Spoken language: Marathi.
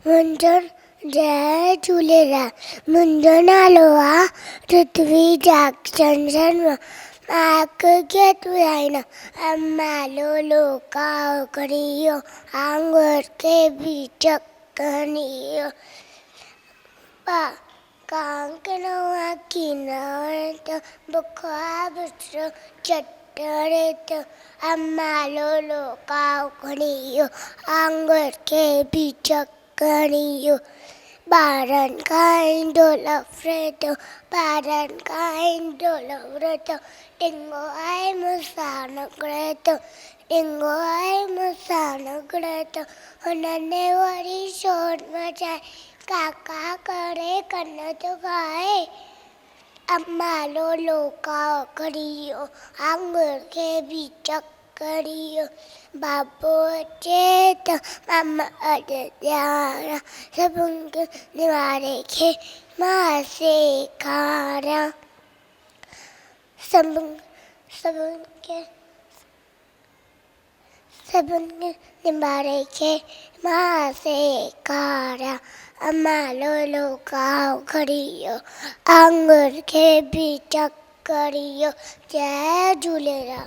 मुंहिंजो जय झूलेलाल। मुंहिंजो नालो आहे पृथ्वी जागचंद मां ॿुधाईंदमि। अम्मालो लोका करियो आंगुर के बीच करियो कांकनो किनारे बुखा बुसरो चटरे तो अम्मालो लोका करियो आंगुर के बीच करियो ॿारनि खां ढोल फ्रेतो ॿारनि खां ढोल फ्रेतो टिंगो आहे मुसाण ग्रेतो टिंगो आहे मुसाण ग्रेतो हुनने वरी शोर मचाए काका करे कन थो खाए अम्मालो लोका करियो आंगुर के बीच करियो बाबो अचे त मामा अॼु ॾियारा सभिनि खे निवारे खे मां सेखारियां सभिनि खे निवारे खे मां सेखारियां अम्मालो लोका करियो आंगुर के बीच करियो। जय झूलेलाल।